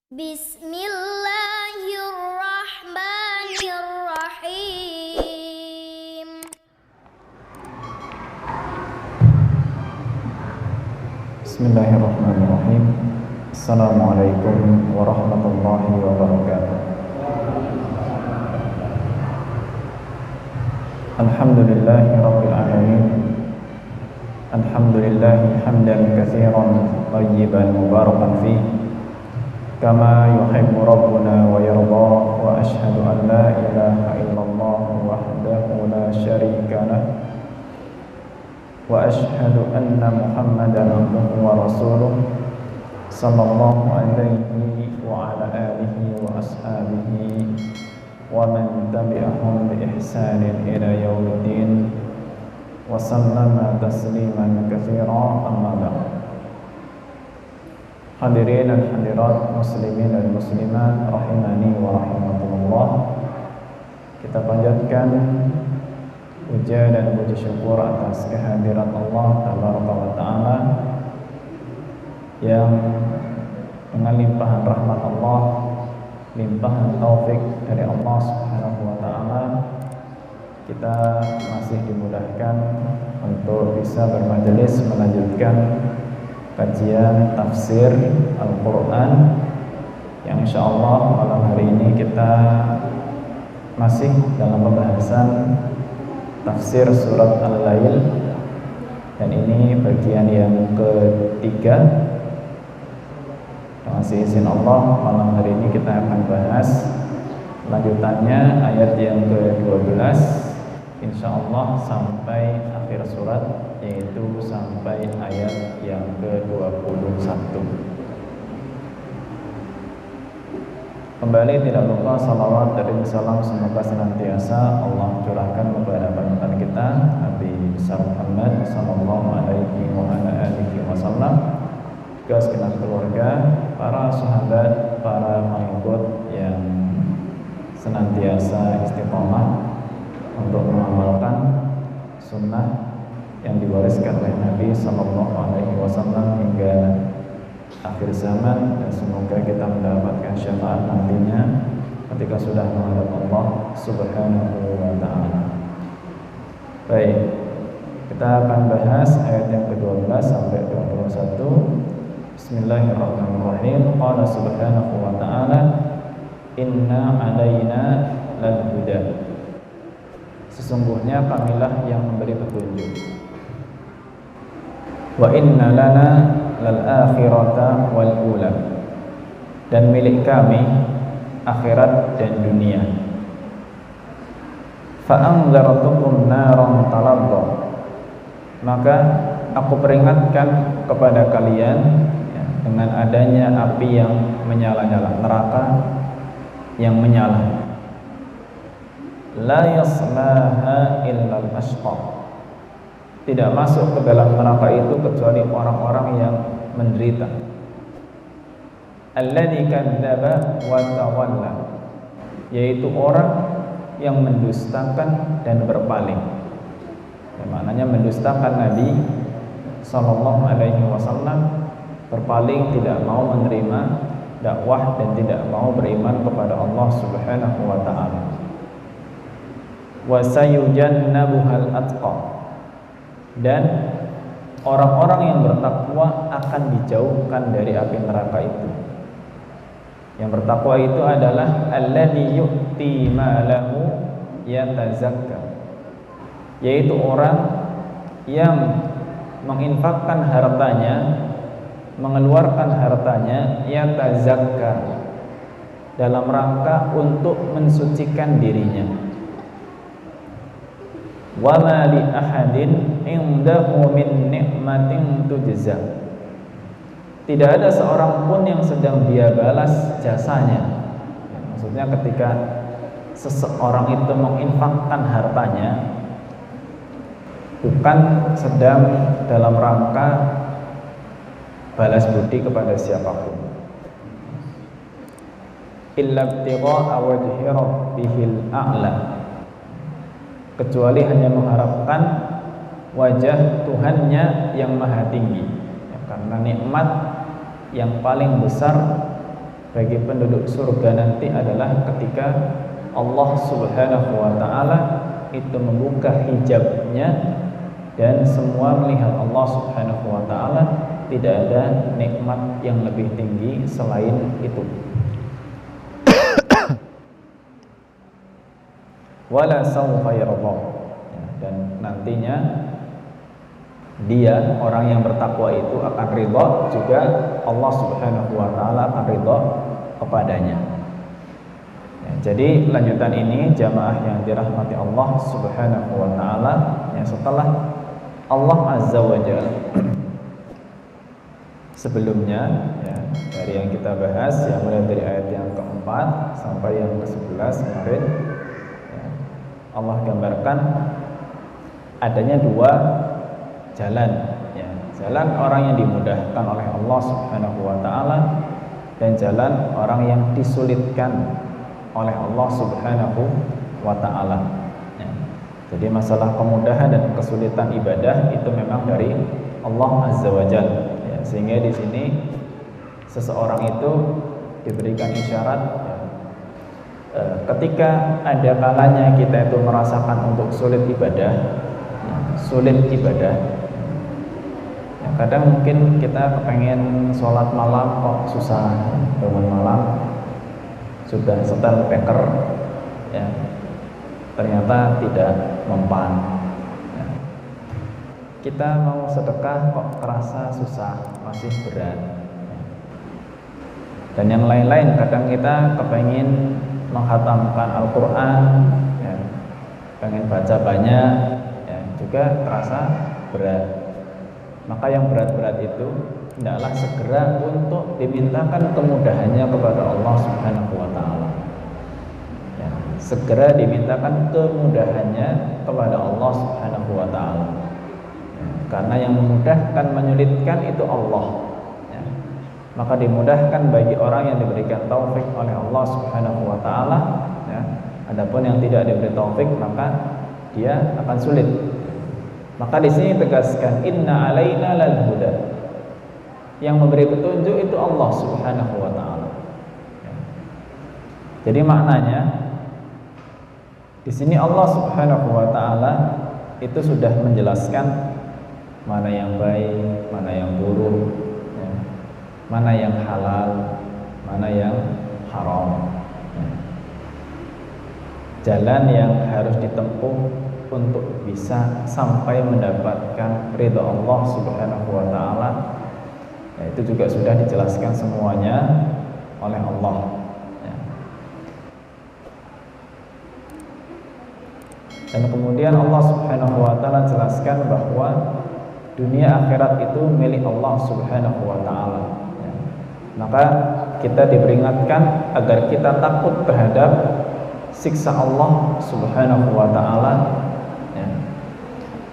Bismillahirrahmanirrahim. Bismillahirrahmanirrahim. Assalamualaikum warahmatullahi wabarakatuh. Alhamdulillahi rabbil alamin. Alhamdulillahi hamdan katsiran thayyiban mubarakan fihi kama yuhibbu rabbuna wa yarda, wa ashhadu an la ilaha illallah wahdahu la syarika lah, wa ashhadu anna Muhammadan abduhu wa rasuluh sallallahu alaihi wa ala alihi wa ashabihi wa man tabi'ahum bi ihsanin ila yaumiddin wa sallama tasliman katsiran, amma ba'd. Hadirin dan hadirat, muslimin dan muslimat rahimani wa rahimakumullah. Kita panjatkan puja dan puji syukur atas kehadiran Allah tabaraka wa taala yang dengan limpahan rahmat Allah, limpahan taufik dari Allah subhanahu wa taala, kita masih dimudahkan untuk bisa bermajelis melanjutkan kajian tafsir Al-Quran yang insyaallah malam hari ini kita masih dalam pembahasan tafsir surat Al-Lail, dan ini bagian yang ketiga. Dengan izin Allah, malam hari ini kita akan bahas lanjutannya ayat yang ke-12 insyaallah sampai akhir surat, yaitu sampai ayat yang ke-21. Kembali tidak lupa salawat dan salam semoga senantiasa Allah curahkan kepada panutan kita Nabi besar Muhammad sallallahu alaihi wa ala alihi wasallam, juga segenap keluarga, para sahabat, para pengikut yang senantiasa istiqomah untuk mengamalkan sunnah yang diwariskan oleh Nabi sallallahu alaihi wasallam hingga akhir zaman, dan semoga kita mendapatkan syafaat nantinya ketika sudah menghadap Allah subhanahu wa ta'ala. Baik, kita akan bahas ayat yang ke-12 sampai 21. Bismillahirrahmanirrahim. Qala subhanahu wa ta'ala, inna alaina lal huda. Sesungguhnya kamilah yang memberi petunjuk. Wa inna lana lal akhirata wal ula. Dan milik kami akhirat dan dunia. Fa anzartukum naran talazza. Maka aku peringatkan kepada kalian dengan adanya api yang menyala-nyala, neraka yang menyala. La yaslaha illal ashqa. Tidak masuk ke dalam neraka itu kecuali orang-orang yang menderita. Alladzi kadzdzaba wa tawalla, yaitu orang yang mendustakan dan berpaling. Maknanya mendustakan Nabi sallallahu alaihi wasallam, berpaling, tidak mau menerima dakwah dan tidak mau beriman kepada Allah subhanahu wa ta'ala. Wa sayujannabuhal atqa. Dan orang-orang yang bertakwa akan dijauhkan dari api neraka itu. Yang bertakwa itu adalah alladzi yu'ti malahu yatazakka, yaitu orang yang menginfakkan hartanya, mengeluarkan hartanya, yatazakka, dalam rangka untuk mensucikan dirinya. Wa ma li ahadin indahu min ni'matin tujza. Tidak ada seorang pun yang sedang dia balas jasanya. Maksudnya ketika seseorang itu menginfakkan hartanya, bukan sedang dalam rangka balas budi kepada siapapun. Illa ibtigha'a wajhi rabbihil a'la, kecuali hanya mengharapkan wajah Tuhannya yang maha tinggi, karena nikmat yang paling besar bagi penduduk surga nanti adalah ketika Allah Subhanahu wa taala itu membuka hijabnya dan semua melihat Allah Subhanahu wa taala, tidak ada nikmat yang lebih tinggi selain itu. Wala sawfa yarda, dan nantinya dia, orang yang bertakwa itu akan ridha juga, Allah Subhanahu wa taala akan ridha kepadanya. Jadi lanjutan ini jamaah yang dirahmati Allah Subhanahu wa taala, setelah Allah Azza wa Jalla sebelumnya, dari yang kita bahas, yang mulai dari ayat yang keempat sampai yang ke-11 kemarin, Allah gambarkan adanya dua jalan, jalan orang yang dimudahkan oleh Allah Subhanahu wa taala dan jalan orang yang disulitkan oleh Allah Subhanahu wa taala. Jadi masalah kemudahan dan kesulitan ibadah itu memang dari Allah Azza wa Jalla. Sehingga di sini seseorang itu diberikan isyarat, ketika ada kalanya kita itu merasakan untuk sulit ibadah, kadang mungkin kita kepengen sholat malam kok susah, bangun malam sudah setel peker, ternyata tidak mempan. Kita mau sedekah kok terasa susah, masih berat. Dan yang lain-lain, kadang kita kepengen menghatamkan Al-Quran, pengen baca banyak, juga terasa berat. Maka yang berat-berat itu hendaklah segera untuk dimintakan kemudahannya kepada Allah Subhanahu wa taala. Segera dimintakan kemudahannya kepada Allah Subhanahu wa taala. Karena yang memudahkan, menyulitkan itu Allah. Maka dimudahkan bagi orang yang diberikan taufik oleh Allah Subhanahu wa taala. Adapun yang tidak diberi taufik, maka dia akan sulit. Maka di sini tegaskan, inna alaina lal huda. Yang memberi petunjuk itu Allah Subhanahu wa taala. Jadi maknanya di sini Allah Subhanahu wa taala itu sudah menjelaskan mana yang baik, mana yang buruk, mana yang halal, mana yang haram. Jalan yang harus ditempuh untuk bisa sampai mendapatkan ridha Allah Subhanahu wa taala, itu juga sudah dijelaskan semuanya oleh Allah. Dan kemudian Allah Subhanahu wa taala jelaskan bahwa dunia akhirat itu milik Allah Subhanahu wa taala. Maka kita diperingatkan agar kita takut terhadap siksa Allah Subhanahu wa taala,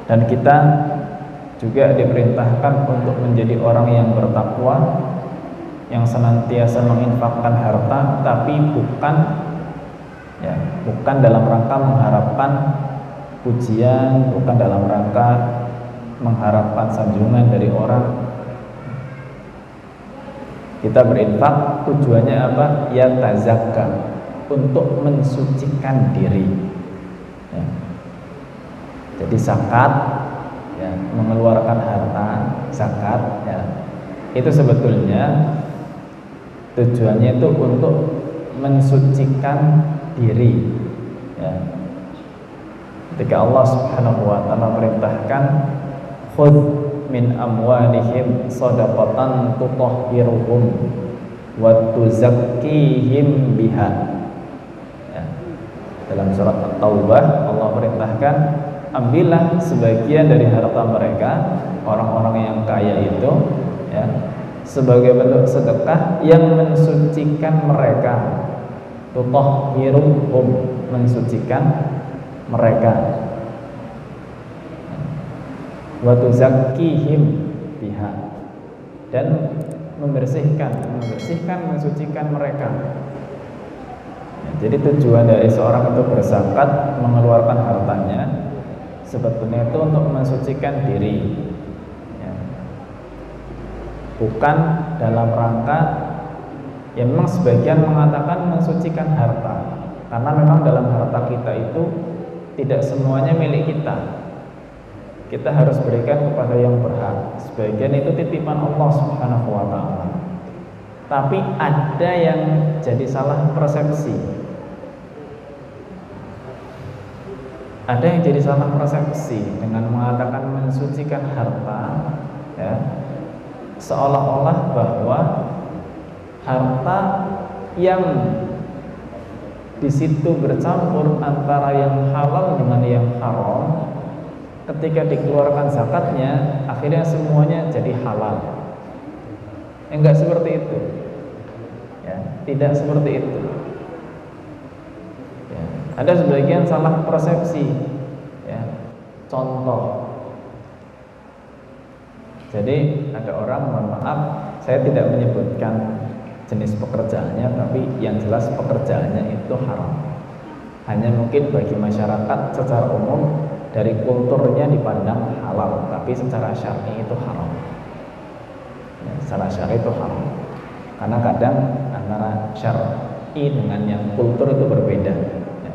dan kita juga diperintahkan untuk menjadi orang yang bertakwa, yang senantiasa menginfakkan harta, tapi bukan dalam rangka mengharapkan pujian, bukan dalam rangka mengharapkan sanjungan dari orang. Kita berinfak tujuannya apa? Ya tazakka, untuk mensucikan diri. Jadi zakat, mengeluarkan harta zakat, itu sebetulnya tujuannya itu untuk mensucikan diri. Ketika Allah Subhanahu wa taala perintahkan, khudh min amwalihim shadaqatan tutahhiruhum wa tuzakkihim biha. Dalam surat At-Taubah Allah perintahkan, ambillah sebagian dari harta mereka, orang-orang yang kaya itu, sebagai bentuk sedekah yang mensucikan mereka. Tutahhiruhum, mensucikan mereka. Wa tuzakkihim biha, dan membersihkan, mensucikan mereka. Jadi tujuan dari seorang itu berzakat, mengeluarkan hartanya, sebetulnya itu untuk mensucikan diri, bukan dalam rangka Ya memang sebagian mengatakan mensucikan harta, karena memang dalam harta kita itu tidak semuanya milik kita. Kita harus berikan kepada yang berhak. Sebagian itu titipan Allah Subhanahu wa taala. Tapi ada yang jadi salah persepsi. Ada yang jadi salah persepsi dengan mengatakan mensucikan harta, ya, seolah-olah bahwa harta yang di situ bercampur antara yang halal dengan yang haram, ketika dikeluarkan zakatnya, akhirnya semuanya jadi halal. Enggak seperti itu, ya, tidak seperti itu. Ya, ada sebagian salah persepsi, ya. Contoh, jadi ada orang, mohon maaf, saya tidak menyebutkan jenis pekerjaannya, tapi yang jelas pekerjaannya itu haram. Hanya mungkin bagi masyarakat secara umum dari kulturnya dipandang halal, tapi secara syar'i itu haram. Ya, secara syar'i itu haram. Karena kadang antara syar'i dengan yang kultur itu berbeda. Ya.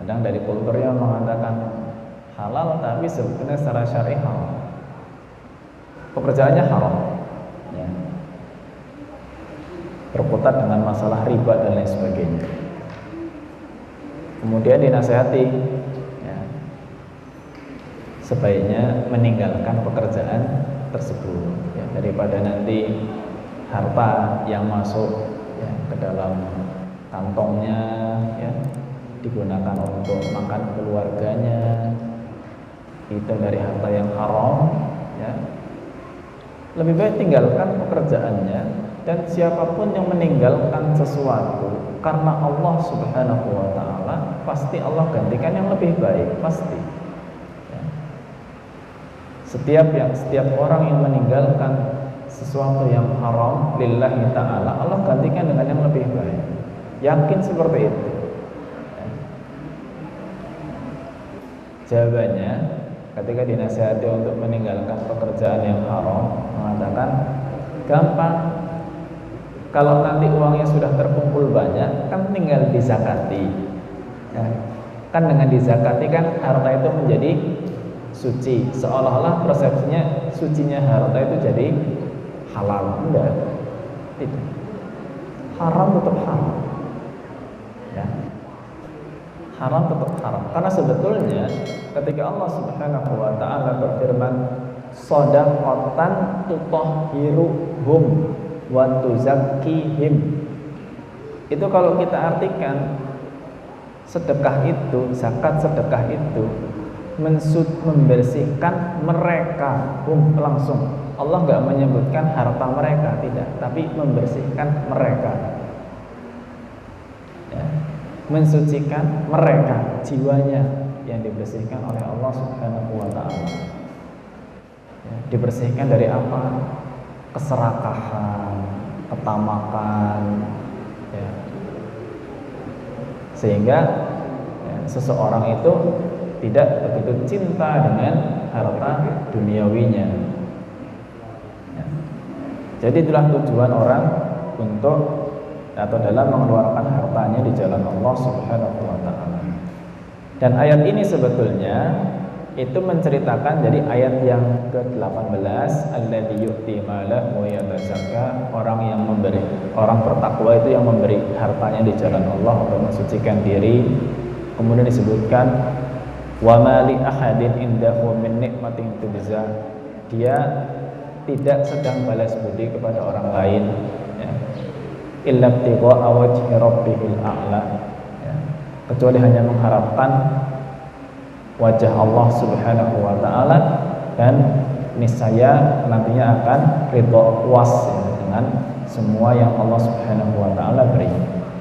Kadang dari kulturnya mengatakan halal, tapi sebetulnya secara syar'i haram. Pekerjaannya haram. Ya. Berkutat dengan masalah riba dan lain sebagainya. Kemudian dinasihati, ya, sebaiknya meninggalkan pekerjaan tersebut, ya, daripada nanti harta yang masuk, ya, ke dalam kantongnya, ya, digunakan untuk makan keluarganya, itu dari harta yang haram, ya. Lebih baik tinggalkan pekerjaannya. Dan siapapun yang meninggalkan sesuatu karena Allah Subhanahu wa ta'ala, pasti Allah gantikan yang lebih baik, pasti, ya. Setiap orang yang meninggalkan sesuatu yang haram lillahi ta'ala, Allah gantikan dengan yang lebih baik. Yakin seperti itu, ya. Jawabannya, ketika dinasihati untuk meninggalkan pekerjaan yang haram, mengatakan gampang. Kalau nanti uangnya sudah terkumpul banyak, kan tinggal dizakati, ya. Kan dengan dizakati kan harta itu menjadi suci. Seolah-olah persepsinya sucinya harta itu jadi halal. Enggak, tidak. Haram tetap haram, ya. Haram tetap haram. Karena sebetulnya ketika Allah Subhanahu wa ta'ala berfirman, shadaqatan tutahhiruhum wa tuzakkihim, itu kalau kita artikan sedekah itu, zakat sedekah itu membersihkan mereka, langsung. Allah nggak menyebutkan harta mereka, tidak, tapi membersihkan mereka, ya. Mensucikan mereka, jiwanya yang dibersihkan oleh Allah Subhanahu wa ta'ala, ya. Dibersihkan dari apa? Keserakahan, ketamakan, ya. Sehingga, ya, seseorang itu tidak begitu cinta dengan harta duniawinya, ya. Jadi itulah tujuan orang untuk atau dalam mengeluarkan hartanya di jalan Allah Subhanahu wa ta'ala. Dan ayat ini sebetulnya itu menceritakan, jadi ayat yang ke-18, alladzi yu'ti malahu wa yatazakka, orang yang memberi, orang bertakwa itu yang memberi hartanya di jalan Allah untuk mensucikan diri. Kemudian disebutkan wa ma li ahadin indahu min nikmatin tujza, dia tidak sedang balas budi kepada orang lain, ya, illa ibtigha'a wajhi rabbihil a'la, ya, kecuali hanya mengharapkan wajah Allah Subhanahu wa ta'ala, dan niscaya nantinya akan ridho puas, ya, dengan semua yang Allah Subhanahu wa ta'ala beri.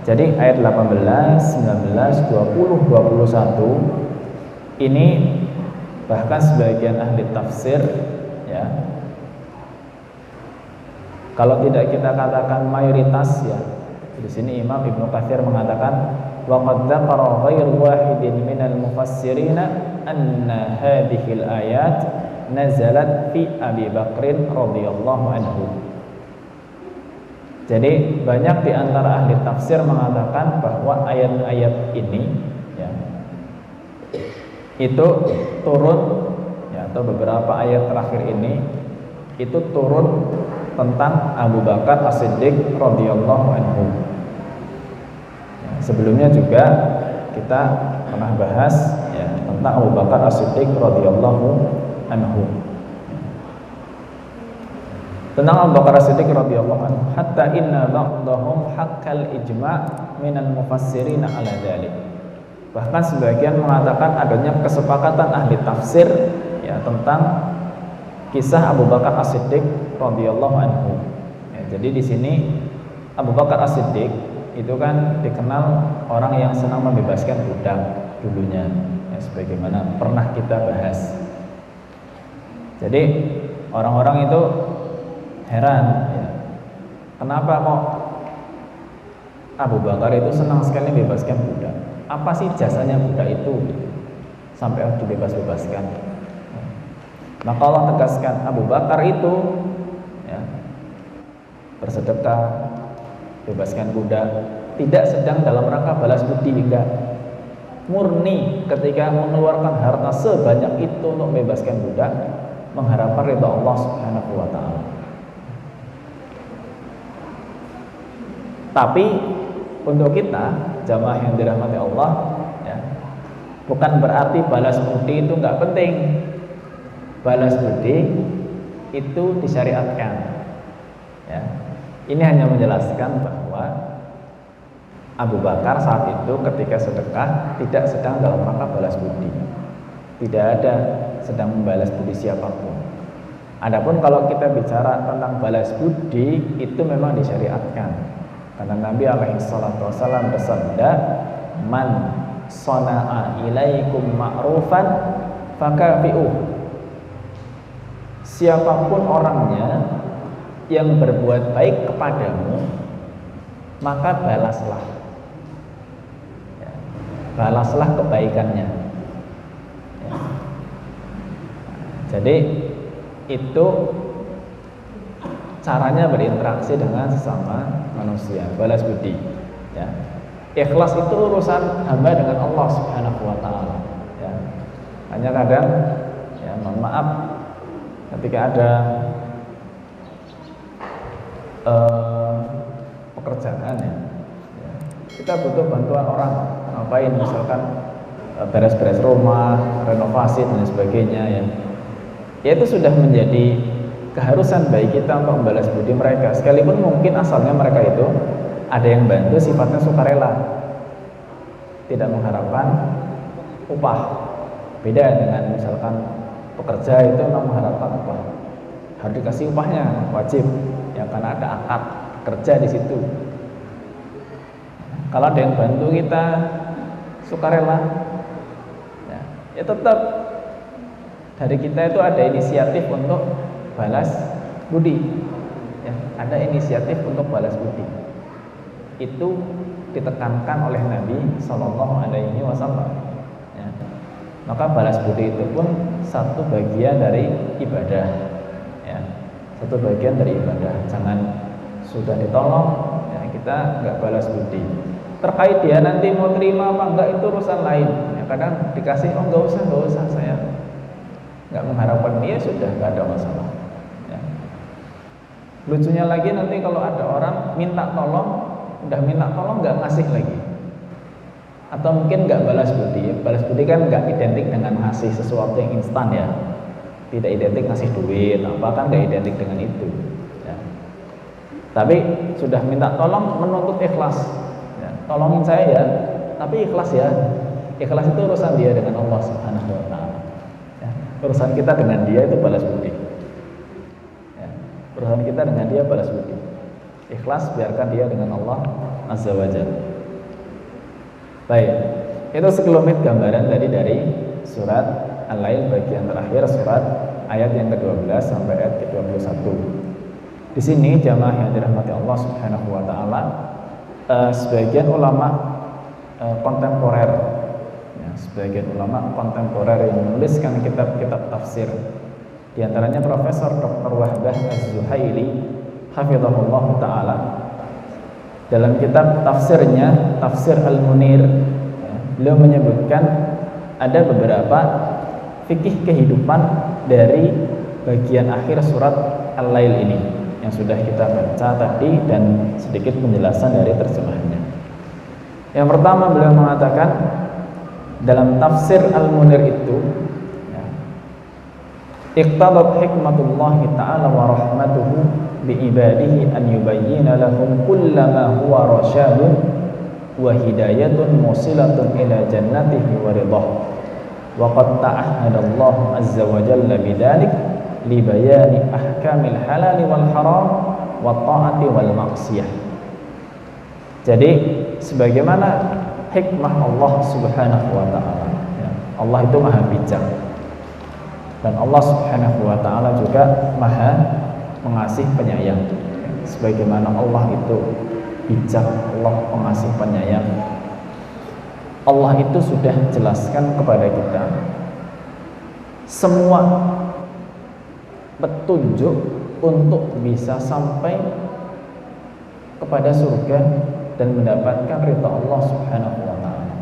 Jadi ayat 18, 19, 20, 21 ini bahkan sebagian ahli tafsir, ya, kalau tidak kita katakan mayoritas, ya, di sini Imam Ibnu Katsir mengatakan wa qad dzakara ghairu wahidin minal mufassirina anna hadhil ayat nazalat fi Abi Bakrin radhiyallahu anhu. Jadi banyak di antara ahli tafsir mengatakan bahwa ayat-ayat ini ya, itu turun ya, atau beberapa ayat terakhir ini itu turun tentang Abu Bakar As-Siddiq radhiyallahu anhu. Ya, sebelumnya juga kita pernah bahas ya, tentang Abu Bakar As-Siddiq radhiyallahu anhu. Tentang Abu Bakar As-Siddiq radhiyallahu anhu, hatta inna ba'dahum haqqal ijma' minal mufassirin ala dzalik. Bahkan sebagian mengatakan adanya kesepakatan ahli tafsir ya tentang kisah Abu Bakar As-Siddiq radhiyallahu anhu. Ya, jadi di sini Abu Bakar As-Siddiq itu kan dikenal orang yang senang membebaskan budak dulunya, ya, sebagaimana pernah kita bahas. Jadi orang-orang itu heran ya, kenapa kok Abu Bakar itu senang sekali bebaskan budak? Apa sih jasanya budak itu sampai harus dibebas-bebaskan? Maka Allah tegaskan, Abu Bakar itu ya, bersedekah, bebaskan budak, tidak sedang dalam rangka balas budi, enggak. Murni ketika mengeluarkan harta sebanyak itu untuk membebaskan budak, mengharapkan ridha Allah Subhanahu wa taala. Tapi untuk kita jamaah yang dirahmati Allah ya, bukan berarti balas budi itu enggak penting. Balas budi itu disyariatkan ya. Ini hanya menjelaskan bahwa Abu Bakar saat itu ketika sedekah tidak sedang dalam rangka balas budi, tidak ada sedang membalas budi siapapun. Adapun kalau kita bicara tentang balas budi, itu memang disyariatkan karena Nabi alaihi salatu wasallam bersabda, man sana'a ilaikum ma'rufan fakafi'uh. Siapapun orangnya yang berbuat baik kepadamu, maka balaslah ya, balaslah kebaikannya ya. Jadi itu caranya berinteraksi dengan sesama manusia, balas budi ya. Ikhlas itu urusan hamba dengan Allah Subhanahu wa taala ya. Hanya kadang ya, mohon maaf, ketika ada pekerjaan ya, kita butuh bantuan orang ngapain, misalkan beres-beres rumah, renovasi dan sebagainya ya, itu sudah menjadi keharusan bagi kita untuk membalas budi mereka, sekalipun mungkin asalnya mereka itu ada yang bantu sifatnya sukarela, tidak mengharapkan upah. Beda dengan misalkan pekerja itu memang mengharapkan upah, harus dikasih upahnya, wajib ya, karena ada akad kerja di situ. Kalau ada yang bantu kita sukarela ya tetap dari kita itu ada inisiatif untuk balas budi ya, ada inisiatif untuk balas budi. Itu ditekankan oleh Nabi Shallallahu Alaihi Wasallam ya. Maka balas budi itu pun satu bagian dari ibadah ya, satu bagian dari ibadah. Jangan sudah ditolong ya, kita nggak balas budi. Terkait dia nanti mau terima apa enggak itu urusan lain ya, kadang dikasih, oh nggak usah saya nggak mengharapkan, dia sudah nggak ada masalah ya. Lucunya lagi nanti kalau ada orang minta tolong, udah minta tolong nggak ngasih lagi, atau mungkin nggak balas budi. Balas budi kan nggak identik dengan ngasih sesuatu yang instan ya, tidak identik ngasih duit apa, kan nggak identik dengan itu ya. Tapi sudah minta tolong menuntut ikhlas ya, tolongin saya ya, tapi ikhlas ya. Ikhlas itu urusan dia dengan Allah Subhanahu wa taala ya. Urusan kita dengan dia itu balas budi ya. Urusan kita dengan dia balas budi. Ikhlas biarkan dia dengan Allah Azza wa Jalla. Baik, itu sekelumit gambaran tadi dari surat Al-Lail bagian terakhir, surat ayat yang ke-12 sampai ayat ke-21. Di sini jamaah yang dirahmati Allah Subhanahu wa taala, sebagian ulama kontemporer ya, sebagian ulama kontemporer yang menuliskan kitab-kitab tafsir, di antaranya Profesor Dr. Wahbah Az-Zuhaili hafizahullah taala, Dalam kitab tafsirnya, Tafsir Al-Munir, ya, beliau menyebutkan ada beberapa fikih kehidupan dari bagian akhir surat Al-Lail ini yang sudah kita baca tadi dan sedikit penjelasan dari terjemahannya. Yang pertama, beliau mengatakan dalam Tafsir Al-Munir itu, ya, iqtadat hikmatullahi ta'ala wa rahmatuhu bi'ibadihi an yubayyina lahum kullama huwa rasyadun wa hidayatun musilatun ila jannatihi wa ridah wa qad ta'ahadallahu azza wa jalla bidzalik li bayani ahkamil halal wal haram wa ta'ati wal maksiyah. Jadi sebagaimana hikmah Allah Subhanahu wa taala, ya, Allah itu maha bijak dan Allah Subhanahu wa taala juga maha pengasih penyayang. Sebagaimana Allah itu bijak, Allah pengasih penyayang, Allah itu sudah jelaskan kepada kita semua petunjuk untuk bisa sampai kepada surga dan mendapatkan ridha Allah Subhanahu wa taala.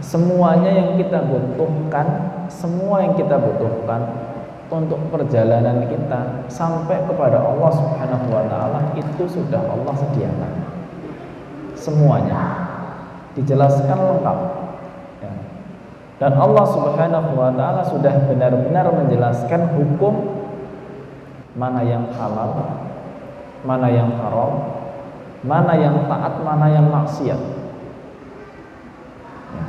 Semuanya yang kita butuhkan, semua yang kita butuhkan untuk perjalanan kita sampai kepada Allah Subhanahu wa taala itu sudah Allah sediakan. Semuanya dijelaskan lengkap, ya. Dan Allah Subhanahu wa taala sudah benar-benar menjelaskan hukum mana yang halal, mana yang haram, mana yang taat, mana yang maksiat. Ya.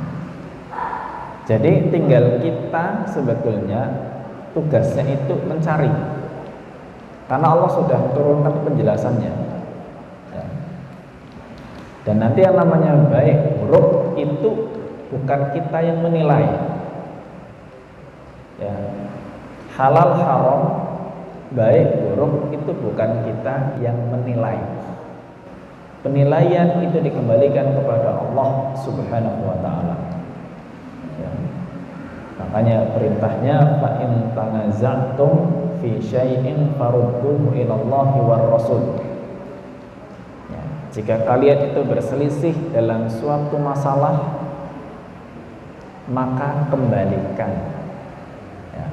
Jadi tinggal kita sebetulnya tugasnya itu mencari, karena Allah sudah turunkan penjelasannya, ya. Dan nanti yang namanya baik buruk itu bukan kita yang menilai, ya. Halal haram, baik buruk itu bukan kita yang menilai. Penilaian itu dikembalikan kepada Allah Subhanahu wa taala, ya. Makanya perintahnya fa in tanaza'tum fi syai'in farudduhu ila Allahi war Rasul. Ya, jika kalian itu berselisih dalam suatu masalah, maka kembalikan, ya,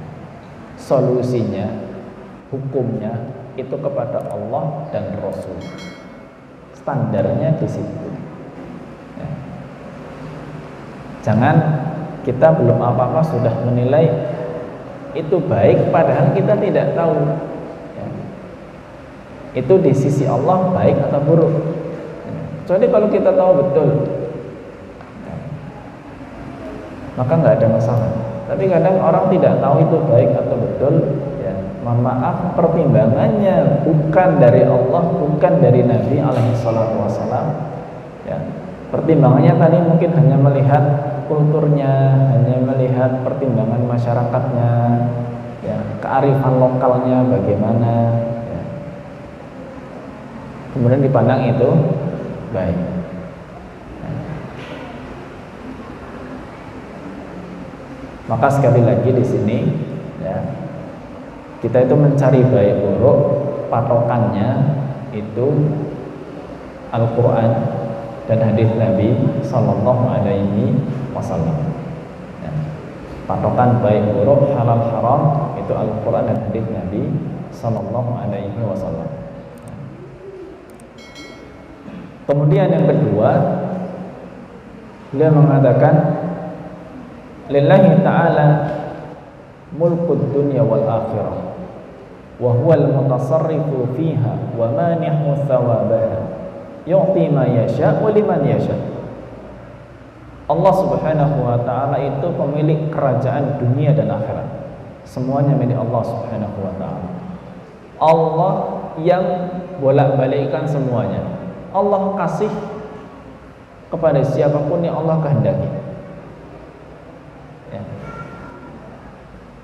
solusinya, hukumnya itu kepada Allah dan Rasul. Standarnya di situ. Ya. Jangan kita belum apa-apa sudah menilai itu baik padahal kita tidak tahu, ya, itu di sisi Allah baik atau buruk. Jadi kalau kita tahu betul, ya, maka nggak ada masalah. Tapi kadang orang tidak tahu itu baik atau betul, ya, mohon maaf, pertimbangannya bukan dari Allah, bukan dari Nabi alaihi salatu wasallam, ya. Pertimbangannya tadi mungkin hanya melihat kulturnya, hanya melihat pertimbangan masyarakatnya, ya, kearifan lokalnya bagaimana, ya. Kemudian dipandang itu baik. Ya. Maka sekali lagi di sini, ya, kita itu mencari baik buruk, patokannya itu Al-Quran dan hadis Nabi Sallallahu Alaihi Wasallam. Ya. Patokan baik buruk, halal haram itu Al-Quran dan hadis Nabi Sallallahu Alaihi Wasallam. Kemudian yang kedua, beliau mengatakan lillahi ta'ala mulkud dunya wal akhirah wa huwal mutasarrifu fiha wa manihu thawabaha yu'ti ma yasha' wa liman yasha'. Allah Subhanahu wa taala itu pemilik kerajaan dunia dan akhirat. Semuanya milik Allah Subhanahu wa taala. Allah yang bolak-balikkan semuanya. Allah kasih kepada siapapun yang Allah kehendaki. Ya.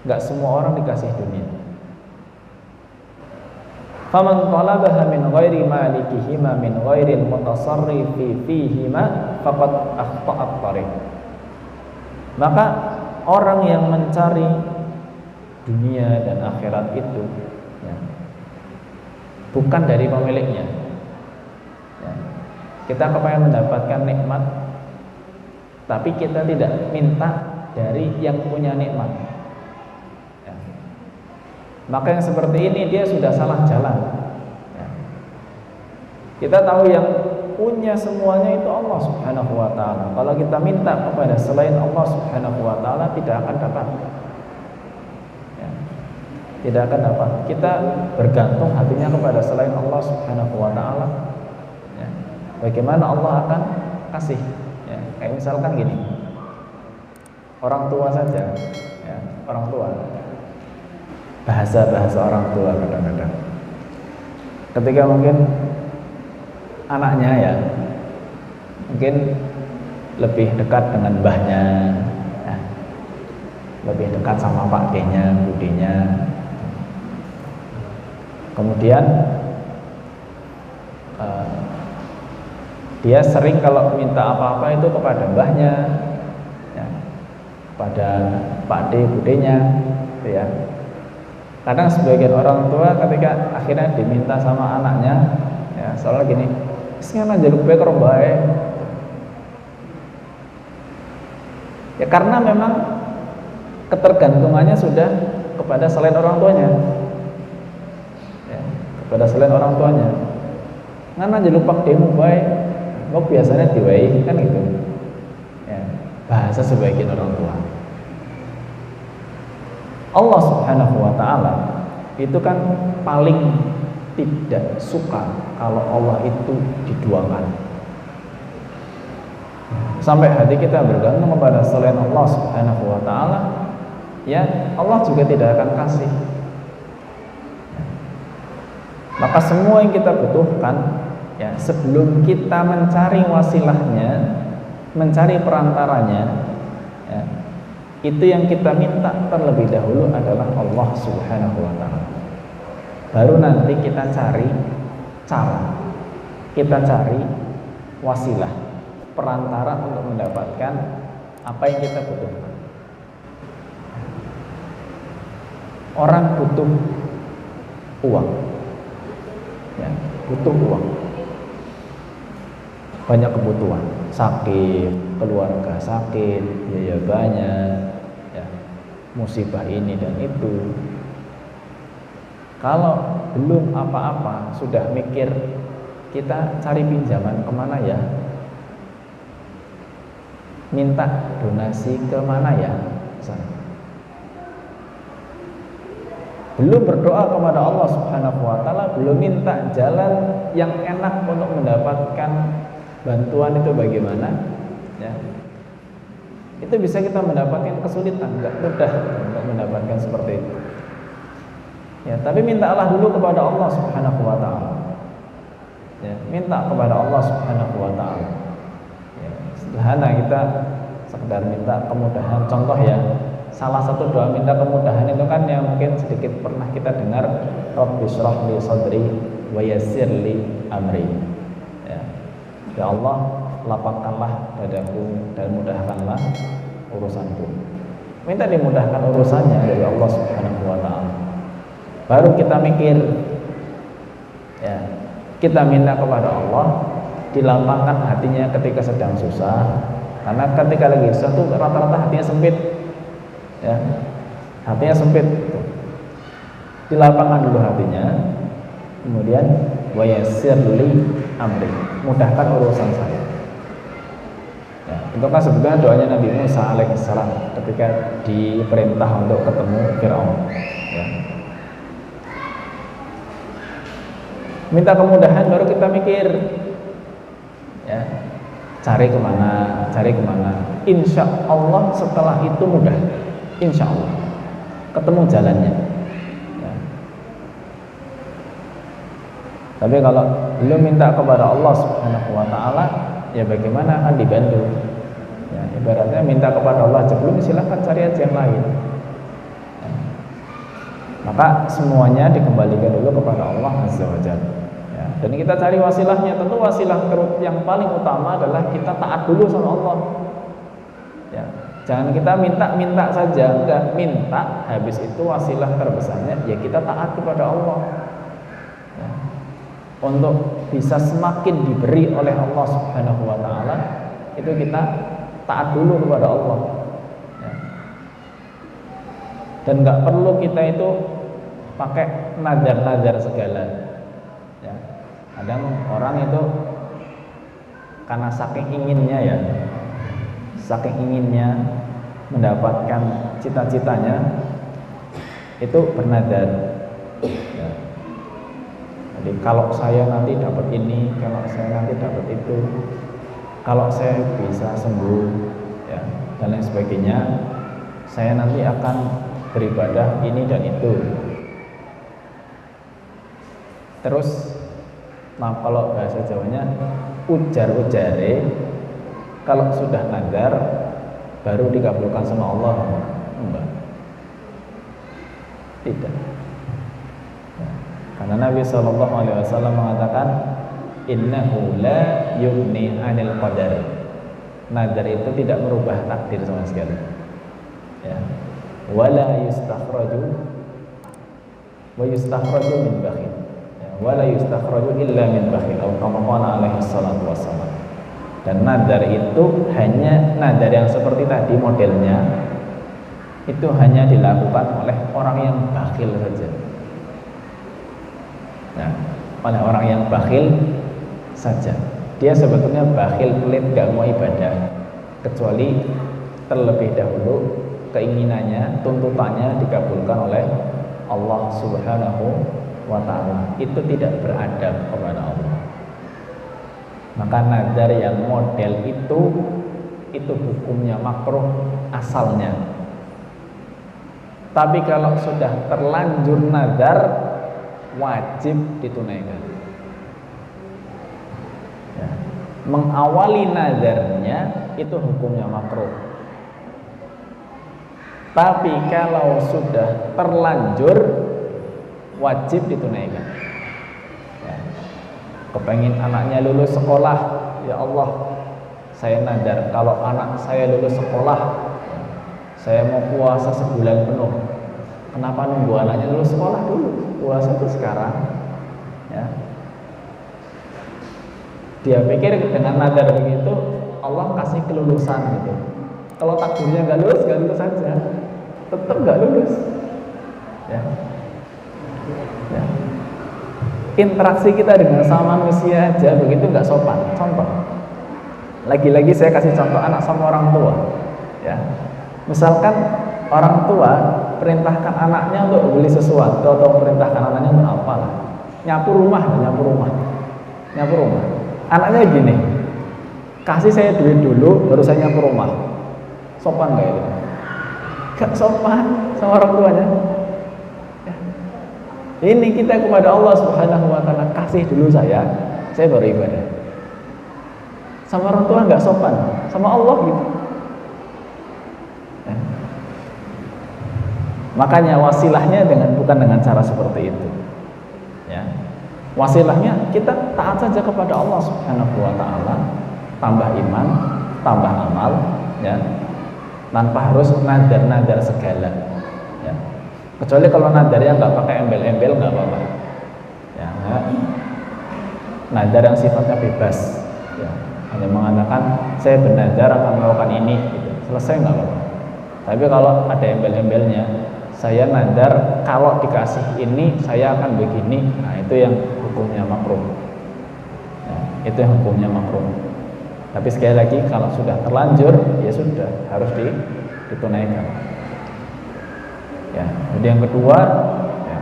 Gak semua orang dikasih dunia. Faman talabaha min ghairi malikihima min ghairil mutasarrifi fihima faqad akhta'at tariq. Maka orang yang mencari dunia dan akhirat itu, ya, bukan dari pemiliknya, Ya. Kita kepengen mendapatkan nikmat, tapi kita tidak minta dari yang punya nikmat. Ya. Maka yang seperti ini dia sudah salah jalan. Ya. Kita tahu yang punya semuanya itu Allah Subhanahu wa ta'ala. Kalau kita minta kepada selain Allah Subhanahu wa ta'ala, tidak akan dapat. Ya. Tidak akan dapat. Kita bergantung hatinya kepada selain Allah Subhanahu wa ta'ala. Ya. Bagaimana Allah akan kasih? Ya. Kayak misalkan gini, orang tua saja, ya, orang tua, bahasa orang tua kadang-kadang. Ketika mungkin anaknya ya mungkin lebih dekat dengan mbahnya, ya, lebih dekat sama pak D-nya, budinya. Kemudian dia sering kalau minta apa-apa itu kepada mbahnya, ya, kepada pak D, budenya, gitu ya. Kadang sebagian orang tua ketika akhirnya diminta sama anaknya, ya, soalnya gini, sekarang jaluk baik orang baik. Ya karena memang ketergantungannya sudah kepada selain orang tuanya, ya, kepada selain orang tuanya. Ngana jaluk pak demu baik, kok biasanya diwai kan gitu. Ya, bahasa sebagian orang tua. Allah Subhanahu wa ta'ala itu kan paling tidak suka kalau Allah itu diduakan. Sampai hati kita bergantung kepada selain Allah Subhanahu wa ta'ala, ya Allah juga tidak akan kasih. Maka semua yang kita butuhkan, ya sebelum kita mencari wasilahnya, mencari perantaranya, ya, itu yang kita minta terlebih dahulu adalah Allah Subhanahu wa ta'ala. Baru nanti kita cari cara, kita cari wasilah, perantara untuk mendapatkan apa yang kita butuhkan. Orang butuh uang, ya, butuh uang, banyak kebutuhan, sakit, keluarga sakit, biaya banyak, ya, musibah ini dan itu. Kalau belum apa-apa sudah mikir kita cari pinjaman kemana ya, minta donasi kemana ya, misalnya. Belum berdoa kepada Allah Subhanahu wa ta'ala, belum minta jalan yang enak untuk mendapatkan bantuan itu bagaimana, ya, itu bisa kita mendapatkan kesulitan, nggak mudah untuk mendapatkan seperti itu. Ya, tapi mintalah dulu kepada Allah Subhanahu wa ta'ala. Ya, minta kepada Allah Subhanahu wa ta'ala. Ya, sederhana kita sekedar minta kemudahan. Contoh ya, salah satu doa minta kemudahan itu kan yang mungkin sedikit pernah kita dengar, Rabbi shrah li sadri wa yassir li amri. Ya, ya Allah, lapangkanlah dadaku dan mudahkanlah urusanku. Minta dimudahkan urusannya dari Allah Subhanahu wa ta'ala. Baru kita mikir, ya, kita minta kepada Allah, dilapangkan hatinya ketika sedang susah. Karena ketika lagi susah tuh rata-rata hatinya sempit, ya, hatinya sempit. Dilapangkan dulu hatinya, kemudian wa yassir li amri, mudahkan urusan saya. Ya, itu kan sebetulnya doanya Nabi Musa alaihissalam ketika diperintah untuk ketemu Firaun. Ya. Minta kemudahan baru kita mikir, ya, cari kemana, insya Allah setelah itu mudah, insya Allah ketemu jalannya, ya. Tapi kalau belum minta kepada Allah Subhanahu wa ta'ala, ya bagaimana akan dibantu, ya, ibaratnya minta kepada Allah sebelum silahkan cari aja yang lain, ya. Maka semuanya dikembalikan dulu kepada Allah Azza wa Jalla. Dan kita cari wasilahnya. Tentu wasilah yang paling utama adalah kita taat dulu sama Allah, ya. Jangan kita minta saja, enggak, minta habis itu wasilah terbesarnya ya kita taat kepada Allah, ya. untuk bisa semakin diberi oleh Allah Subhanahu wa taala, itu kita taat dulu kepada Allah. Ya. Dan nggak perlu kita itu pakai nadar-nadar segala. Ya. Kadang orang itu karena saking inginnya mendapatkan cita-citanya itu bernadar. Ya. Jadi kalau saya nanti dapat ini, kalau saya nanti dapat itu, kalau saya bisa sembuh, ya, dan lain sebagainya, saya nanti akan beribadah ini dan itu. Terus, nah kalau bahasa Jawanya ujar-ujare, kalau sudah nadar baru dikabulkan sama Allah. Enggak. Tidak. Ya. Karena Nabi SAW mengatakan, innahu la yughni 'anil qadar. Nadar itu tidak merubah takdir sama sekali. Ya. Wala yustakhraju min bakhil. Ya. Wala yustakhraju illa min bakhil. Atau kama qala alaihi salatu wassalam. Dan nadar itu hanya nadar yang seperti tadi modelnya, itu hanya dilakukan oleh orang yang bakhil saja. Nah, oleh orang yang bakhil saja. Dia sebetulnya bakhil, pelit, gak mau ibadah, kecuali terlebih dahulu keinginannya, tuntutannya dikabulkan oleh Allah Subhanahu wa ta'ala. Itu tidak beradab kepada Allah. Maka nadar yang model itu hukumnya makruh asalnya. Tapi kalau sudah terlanjur nadar, wajib ditunaikan. Ya. Mengawali nadarnya itu hukumnya makruh. Tapi kalau sudah terlanjur, wajib ditunaikan. Ya. Kepengin anaknya lulus sekolah, ya Allah, saya nadar kalau anak saya lulus sekolah, saya mau puasa sebulan penuh. Kenapa nunggu anaknya lulus sekolah dulu? Puasa itu sekarang. Ya. Dia pikir dengan nadar begitu Allah kasih kelulusan gitu. Kalau takdirnya nggak lulus saja, tetap nggak lulus. Ya. Ya. Interaksi kita dengan sama manusia aja begitu nggak sopan. Contoh. Lagi-lagi saya kasih contoh anak sama orang tua. Ya. Misalkan orang tua perintahkan anaknya untuk beli sesuatu atau perintahkan anaknya untuk apalah, nyapu rumah. Anaknya gini, kasih saya duit dulu baru saya nyapu rumah. Sopan nggak itu? Gak sopan sama orang tuanya. Ya. Ini kita kepada Allah Subhanahu wa ta'ala, kasih dulu saya baru ibadah. Sama orang tua nggak sopan, sama Allah gitu. Makanya wasilahnya bukan dengan cara seperti itu. Ya. Wasilahnya kita taat saja kepada Allah Subhanahu wa ta'ala, tambah iman, tambah amal, ya. Tanpa harus nadar-nadar segala. Ya. Kecuali kalau nadarnya nggak pakai embel-embel nggak apa-apa. Ya. Nadar yang sifatnya bebas. Ya. Hanya mengatakan saya bernadar akan melakukan ini, gitu. Selesai nggak apa-apa. Tapi kalau ada embel-embelnya, saya nadar kalau dikasih ini saya akan begini, nah itu yang hukumnya makruh. Ya, itu yang hukumnya makruh. Tapi sekali lagi kalau sudah terlanjur, ya sudah harus ditunaikan. Ya, jadi yang kedua, ya,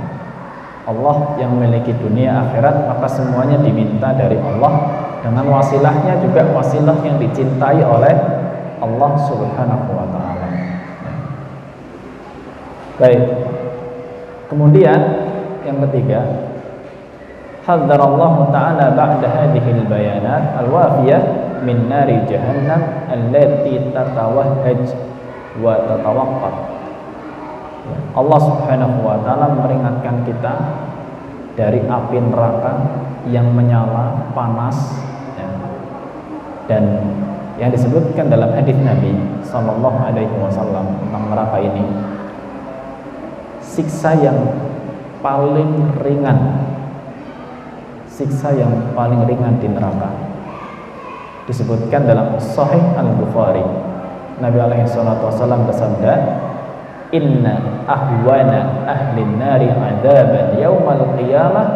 Allah yang memiliki dunia akhirat, maka semuanya diminta dari Allah dengan wasilahnya juga wasilah yang dicintai oleh Allah Subhanahu wa ta'ala. Baik. Kemudian yang ketiga, hadzarallahu ta'ala ba'da hadhil bayanat al-wafiyah min nari jahannam allati tatawahhaj wa tatawaqqat. Allah Subhanahu wa ta'ala memperingatkan kita dari api neraka yang menyala panas, ya. Dan yang disebutkan dalam hadis Nabi sallallahu alaihi wasallam tentang neraka ini, siksa yang paling ringan, siksa yang paling ringan di neraka. Disebutkan dalam Sahih Al-Bukhari, Nabi alaihi salatu wasallam bersabda, "Inna ahwana ahlin nari adzaban yaumal qiyamah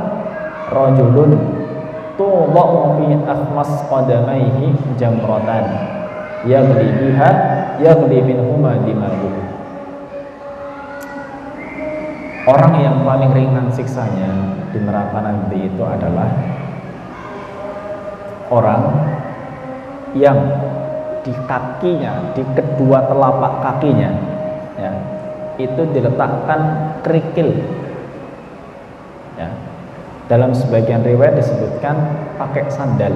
rajulun tuḍa'u fi akhmas qadamaihi jamratan yaghli minhuma dimaguh." Orang yang paling ringan siksanya di neraka nanti itu adalah orang yang di kakinya, di kedua telapak kakinya, ya, itu diletakkan kerikil. Ya. Dalam sebagian riwayat disebutkan pakai sandal.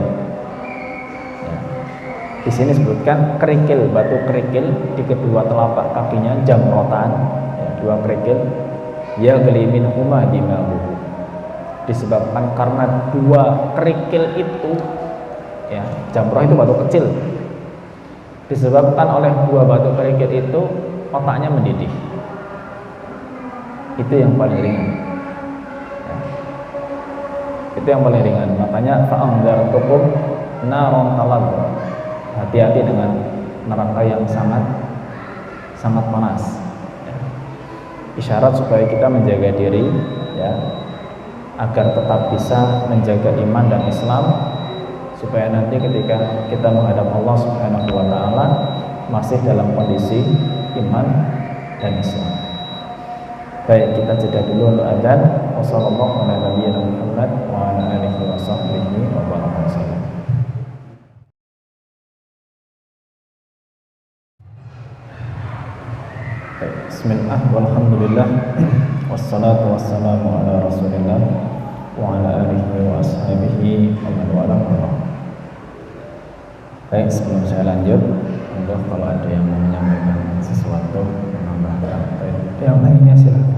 Ya. Di sini disebutkan kerikil, batu kerikil di kedua telapak kakinya, jamrotan, ya, dua kerikil. Ya gelimin huma dimahu. Disebabkan karena dua kerikil itu, ya, jamroh itu batu kecil. Disebabkan oleh dua batu kerikil itu otaknya mendidih. Itu yang paling ringan. Ya. Itu yang paling ringan. Makanya fa'andzartukum naron talad. Hati-hati dengan neraka yang sangat panas. Ya. Isyarat supaya kita menjaga diri, ya, agar tetap bisa menjaga iman dan Islam, supaya nanti ketika kita menghadap Allah Subhanahu wa taala masih dalam kondisi iman dan Islam. Baik, kita jeda dulu untuk adzan. Wassallallahu ala nabiyyina Muhammad wa ala alihi wa sahbihi wa barakatuh. Bismillah walhamdulillah wassalatu wassalamu ala Rasulillah wa ala alihi wa ashabihi wa man walah. Baik, sebelum saya lanjut, monggo kalau ada yang mau menyampaikan sesuatu, menambahkan yang lainnya silakan.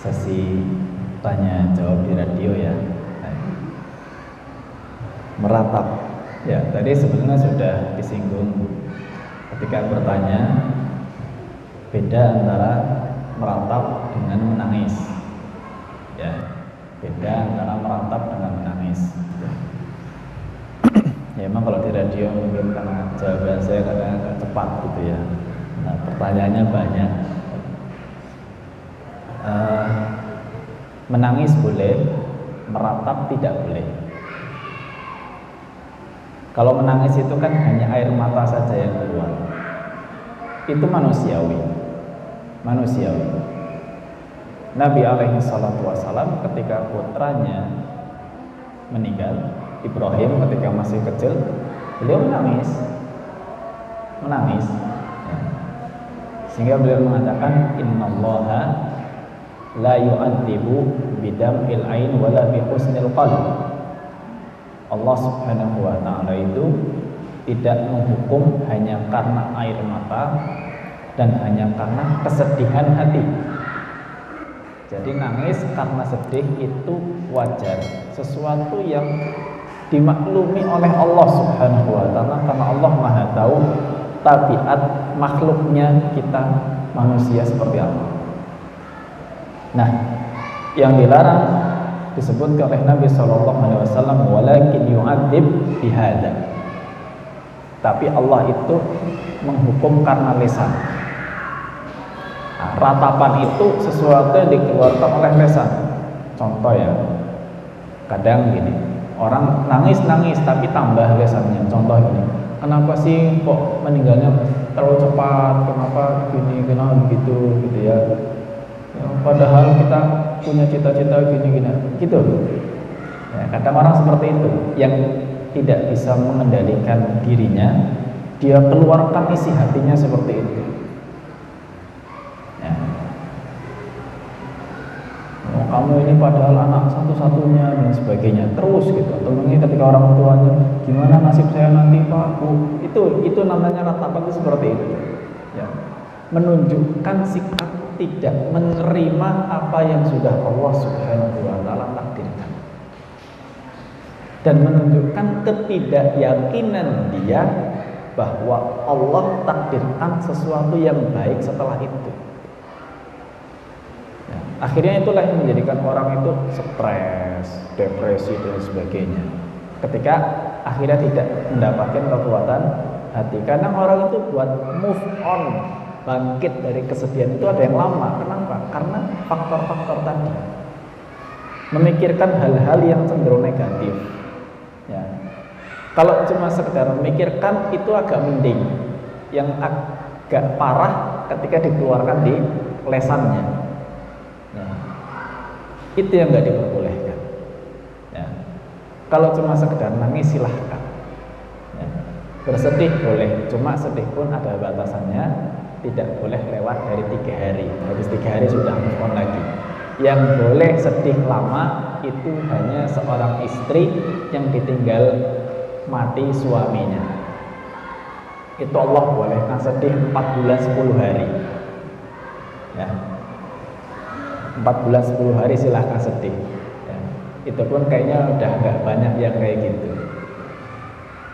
Sesi tanya jawab di radio, ya. Meratap, ya, tadi sebenarnya sudah disinggung ketika bertanya beda antara meratap dengan menangis. Ya, beda antara meratap dengan menangis. Ya, memang kalau di radio mungkin karena jawaban saya kadang agak cepat gitu ya. Nah, pertanyaannya banyak. Menangis boleh, meratap tidak boleh. Kalau menangis itu kan hanya air mata saja yang keluar. Itu manusiawi. Nabi alaihi salatu wassalam ketika putranya meninggal, Ibrahim ketika masih kecil, beliau menangis. Ya. Sehingga beliau mengatakan innallaha la yu'adzibu bidam'il ain wala bi husnil qalb. Allah Subhanahu wa taala itu tidak menghukum hanya karena air mata dan hanya karena kesedihan hati. Jadi nangis karena sedih itu wajar, sesuatu yang dimaklumi oleh Allah Subhanahu wa taala karena Allah Maha tahu tabiat makhluknya kita manusia seperti apa. Nah, yang dilarang disebutkan oleh Nabi SAW, walakin yu'adzib bihada. Tapi Allah itu menghukum karena lisan. Nah, ratapan itu sesuatu yang dikeluarkan oleh lisan. Contoh ya, kadang gini, orang nangis tapi tambah lisannya. Contoh gini, kenapa sih kok meninggalnya terlalu cepat? Kenapa gini, kenapa begitu, gitu ya? Padahal kita punya cita-cita gini-gini gitu. Ya, kadang orang seperti itu yang tidak bisa mengendalikan dirinya, dia keluarkan isi hatinya seperti itu. Ya. Oh, kamu ini padahal anak satu-satunya dan sebagainya, terus gitu. Atau mungkin ketika orang tuanya, gimana nasib saya nanti Pak? Itu namanya ratapan itu seperti itu. Ya. Menunjukkan sikap tidak menerima apa yang sudah Allah Subhanahu wa taala takdirkan, dan menunjukkan ketidakyakinan dia bahwa Allah takdirkan sesuatu yang baik setelah itu. Ya, akhirnya itulah yang menjadikan orang itu stres, depresi dan sebagainya. Ketika akhirnya tidak mendapatkan kekuatan hati, karena orang itu buat move on, bangkit dari kesedihan itu ada yang lama. Kenapa? Karena faktor-faktor tadi, memikirkan hal-hal yang cenderung negatif. Ya. Kalau cuma sekedar memikirkan itu agak mending. Yang agak parah ketika dikeluarkan di lesannya. Ya. Itu yang nggak diperbolehkan. Ya. Kalau cuma sekedar nangis silahkan. Ya. Bersedih boleh, cuma sedih pun ada batasannya. Tidak boleh lewat dari 3 hari. Habis 3 hari sudah move on lagi. Yang boleh sedih lama itu hanya seorang istri yang ditinggal mati suaminya. Itu Allah bolehkan sedih 4 bulan 10 hari. Ya. 4 bulan 10 hari silahkan sedih. Ya. Itu pun kayaknya udah nggak banyak yang kayak gitu.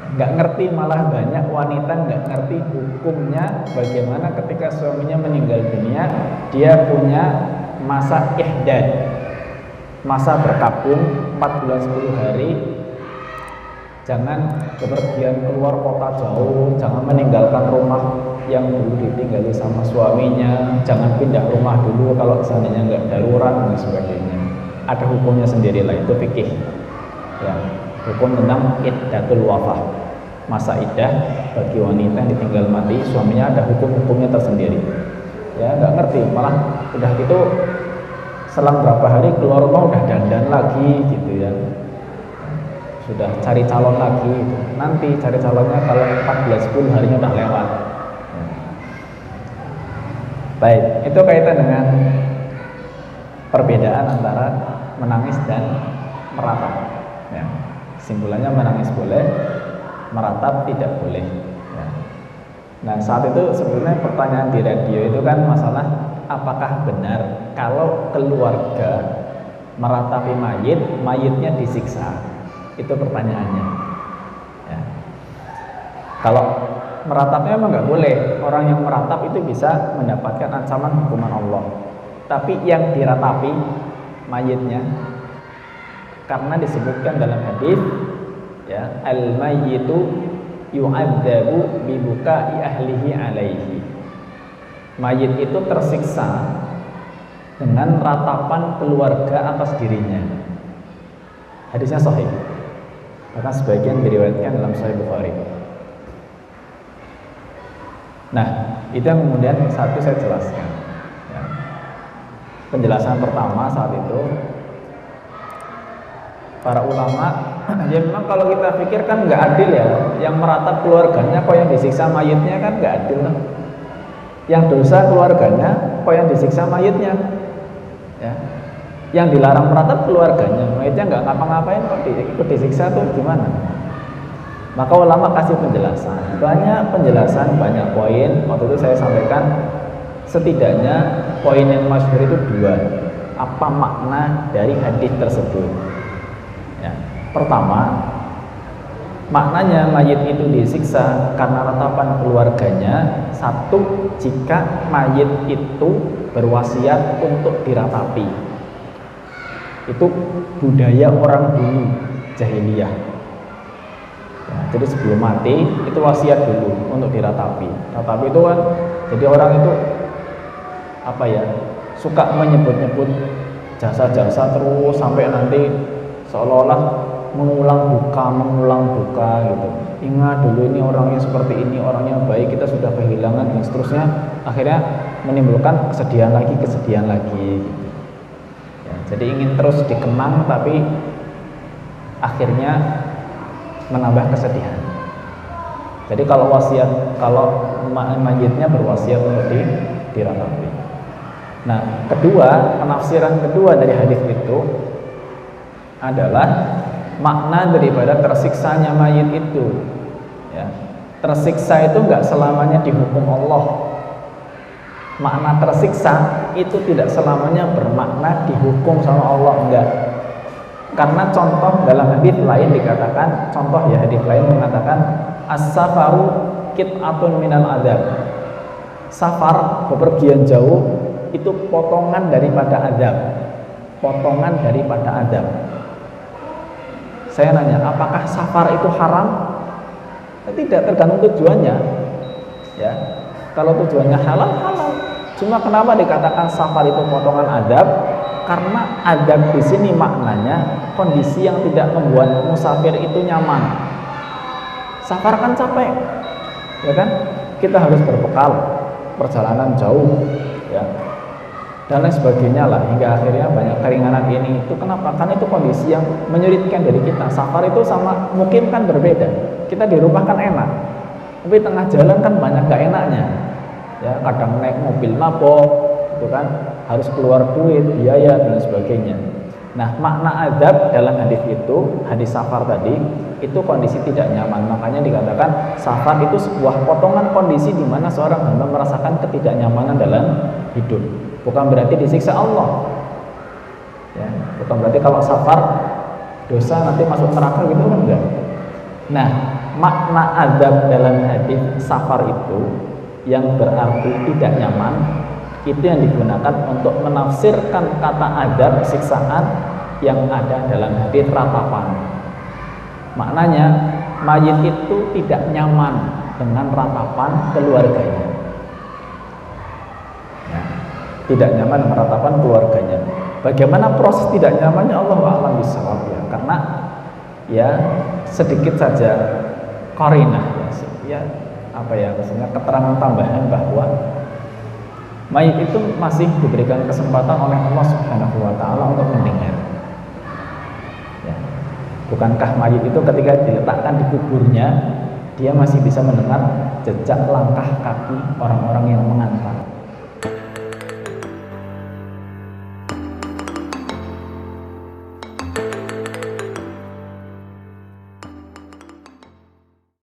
Nggak ngerti, malah banyak wanita nggak ngerti hukumnya bagaimana ketika suaminya meninggal dunia, dia punya masa ihdad, masa berkabung 4 bulan 10 hari. Jangan bepergian keluar kota jauh, jangan meninggalkan rumah yang dulu ditinggali sama suaminya, jangan pindah rumah dulu kalau seandainya nggak darurat dan sebagainya. Ada hukumnya sendiri lah, itu fikih. Ya. Hukum tentang iddatul wafah, masa iddah bagi wanita yang ditinggal mati suaminya, ada hukum-hukumnya tersendiri. Ya, nggak ngerti, malah udah gitu selang berapa hari keluar rumah udah dandan lagi gitu ya, sudah cari calon lagi. Nanti cari calonnya kalau 14-10 harinya udah lewat. Baik, itu kaitan dengan perbedaan antara menangis dan meratap. Ya. Kesimpulannya menangis boleh, meratap tidak boleh. Ya. Nah, saat itu sebenarnya pertanyaan di radio itu kan masalah apakah benar kalau keluarga meratapi mayit, mayitnya disiksa. Itu pertanyaannya. Ya. Kalau meratapnya memang nggak boleh. Orang yang meratap itu bisa mendapatkan ancaman hukuman Allah. tapi yang diratapi mayitnya, karena disebutkan dalam hadis ya, al mayyitu yu'adzabu bi bukai ahlihi alaihi. Mayit itu tersiksa dengan ratapan keluarga atas dirinya. Hadisnya sahih, bahkan sebagian diriwayatkan dalam Sahih Bukhari. Nah, itu yang kemudian satu saya jelaskan ya. Penjelasan pertama saat itu, para ulama ya memang kalau kita pikir kan nggak adil ya, yang meratap keluarganya kok yang disiksa mayitnya, kan nggak adil lah. Yang dosa keluarganya kok yang disiksa mayitnya ya. Yang dilarang meratap keluarganya, mayitnya nggak ngapa-ngapain kok ikut disiksa tuh gimana? Maka ulama kasih penjelasan, banyak penjelasan, banyak poin. Waktu itu saya sampaikan setidaknya poin yang masyhur itu dua. Apa makna dari hadis tersebut? Ya. Pertama, maknanya mayit itu disiksa karena ratapan keluarganya. Satu, jika mayit itu berwasiat untuk diratapi. Itu budaya orang dulu, jahiliyah. Ya, jadi sebelum mati itu wasiat dulu untuk diratapi. Ratapi itu kan, jadi orang itu apa ya, suka menyebut-nyebut jasa-jasa terus sampai nanti seolah-olah mengulang duka gitu. Ingat dulu ini orangnya seperti ini, orangnya baik, kita sudah kehilangan dan seterusnya. Akhirnya menimbulkan kesedihan lagi gitu. Ya, jadi ingin terus dikenang tapi akhirnya menambah kesedihan. Jadi kalau mayitnya berwasiat untuk diratapi. Nah, kedua, penafsiran kedua dari hadis itu adalah makna daripada tersiksanya mayit itu. Ya, tersiksa itu enggak selamanya dihukum Allah. Makna tersiksa itu tidak selamanya bermakna dihukum sama Allah, enggak. Karena contoh dalam hadis lain dikatakan, contoh ya hadis lain mengatakan as-safaru qit'atun minal adzab. Safar, bepergian jauh, itu potongan daripada azab. Potongan daripada azab. Saya nanya, apakah safar itu haram? Tidak, tergantung tujuannya. Ya. Kalau tujuannya halal, halal. Cuma kenapa dikatakan safar itu potongan azab? Karena adab di sini maknanya kondisi yang tidak membuat musafir itu nyaman. Safar kan capek, ya kan? Kita harus berbekal, perjalanan jauh, ya, dan lain sebagainya lah. Hingga akhirnya banyak keringanan ini itu. Kenapa? Karena itu kondisi yang menyulitkan dari kita. Safar itu sama mukim kan berbeda. Kita di rumah kan enak, tapi tengah jalan kan banyak gak enaknya. Ya, kadang naik mobil mabok, itu kan harus keluar duit, biaya dan sebagainya. Nah, makna adab dalam hadis itu, hadis safar tadi, itu kondisi tidak nyaman. Makanya dikatakan safar itu sebuah potongan kondisi di mana seorang hamba merasakan ketidaknyamanan dalam hidup. Bukan berarti disiksa Allah. Ya, bukan berarti kalau safar dosa nanti masuk neraka gitu kan, enggak. Nah, makna adab dalam hadis safar itu yang berarti tidak nyaman, itu yang digunakan untuk menafsirkan kata adab, siksaan yang ada dalam hadis ratapan. Maknanya mayit itu tidak nyaman dengan ratapan keluarganya. Ya, tidak nyaman dengan ratapan keluarganya. Bagaimana proses tidak nyamannya, Allah a'lam bishawab ya. Karena ya sedikit saja qarinah ya, apa ya, maksudnya keterangan tambahan bahwa mayit itu masih diberikan kesempatan oleh Allah Subhanahu wa taala untuk mendengar. Ya. Bukankah mayit itu ketika diletakkan di kuburnya, dia masih bisa mendengar jejak langkah kaki orang-orang yang mengantar.